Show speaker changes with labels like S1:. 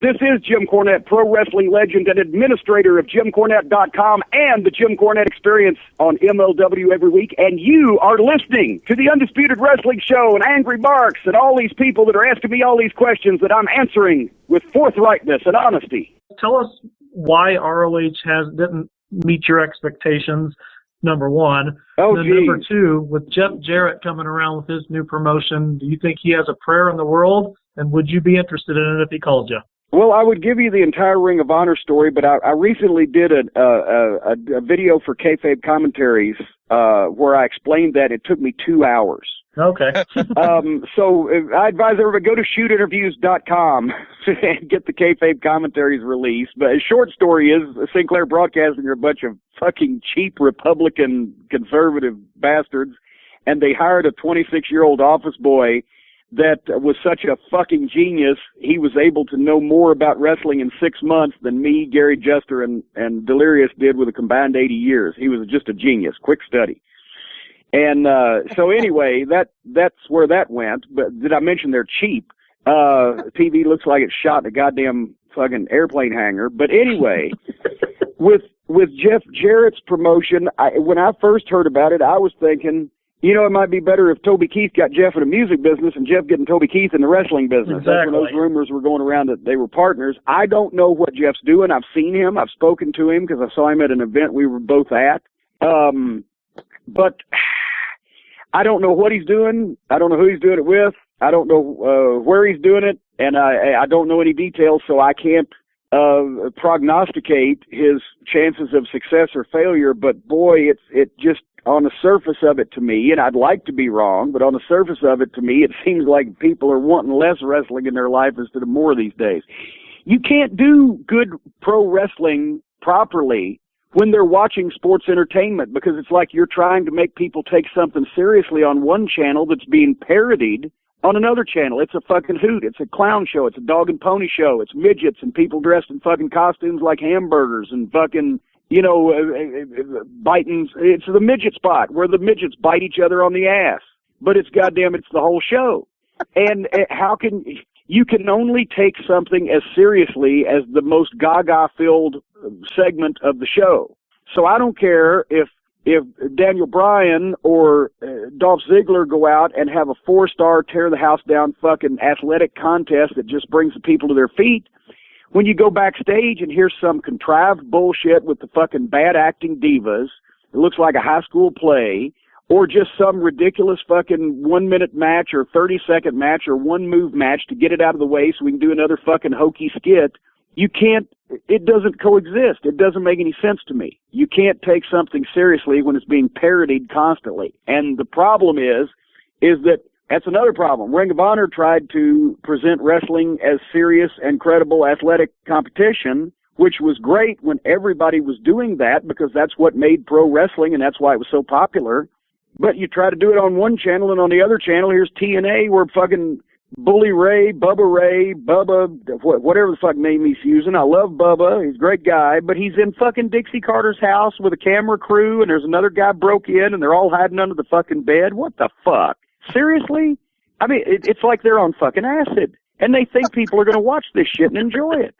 S1: This is Jim Cornette, pro wrestling legend and administrator of JimCornette.com and the Jim Cornette Experience on MLW every week, and you are listening to the Undisputed Wrestling Show and Angry Barks and all these people that are asking me all these questions that I'm answering with forthrightness and honesty.
S2: Tell us why ROH didn't meet your expectations, number one.
S1: Oh,
S2: and then number two, with Jeff Jarrett coming around with his new promotion, do you think he has a prayer in the world, and would you be interested in it if he called you?
S1: Well, I would give you the entire Ring of Honor story, but I recently did a video for Kayfabe Commentaries where I explained that it took me 2 hours.
S2: Okay.
S1: So I advise everybody go to shootinterviews.com and get the Kayfabe Commentaries released. But a short story is Sinclair Broadcasting are a bunch of fucking cheap Republican conservative bastards, and they hired a 26-year-old office boy that was such a fucking genius, he was able to know more about wrestling in 6 months than me, Gary Juster, and Delirious did with a combined 80 years. He was just a genius, quick study. And so anyway, that's where that went. But did I mention they're cheap? TV looks like it's shot in a goddamn fucking airplane hangar. But anyway, with Jeff Jarrett's promotion, when I first heard about it, I was thinking, you know, it might be better if Toby Keith got Jeff in the music business and Jeff getting Toby Keith in the wrestling business.
S2: Exactly.
S1: That's when those rumors were going around that they were partners. I don't know what Jeff's doing. I've seen him. I've spoken to him because I saw him at an event we were both at. But I don't know what he's doing. I don't know who he's doing it with. I don't know where he's doing it. And I don't know any details, so I can't prognosticate his chances of success or failure. But boy, it just, on the surface of it to me, and I'd like to be wrong, but on the surface of it to me, it seems like people are wanting less wrestling in their life instead of more these days. You can't do good pro wrestling properly when they're watching sports entertainment, because it's like you're trying to make people take something seriously on one channel that's being parodied on another channel. It's a fucking hoot. It's a clown show. It's a dog and pony show. It's midgets and people dressed in fucking costumes like hamburgers and fucking, you know, biting. It's the midget spot where the midgets bite each other on the ass. But it's goddamn, it's the whole show. And you can only take something as seriously as the most gaga-filled segment of the show. So I don't care if Daniel Bryan or Dolph Ziggler go out and have a 4-star tear the house down fucking athletic contest that just brings the people to their feet. When you go backstage and hear some contrived bullshit with the fucking bad acting divas, it looks like a high school play, or just some ridiculous fucking 1-minute match or 30-second match or one-move match to get it out of the way so we can do another fucking hokey skit, you can't, it doesn't coexist. It doesn't make any sense to me. You can't take something seriously when it's being parodied constantly. And the problem is that that's another problem. Ring of Honor tried to present wrestling as serious and credible athletic competition, which was great when everybody was doing that because that's what made pro wrestling and that's why it was so popular. But you try to do it on one channel and on the other channel, here's TNA where fucking Bully Ray, Bubba, whatever the fuck name he's using. I love Bubba. He's a great guy, but he's in fucking Dixie Carter's house with a camera crew and there's another guy broke in and they're all hiding under the fucking bed. What the fuck? Seriously? I mean, it's like they're on fucking acid, and they think people are going to watch this shit and enjoy it.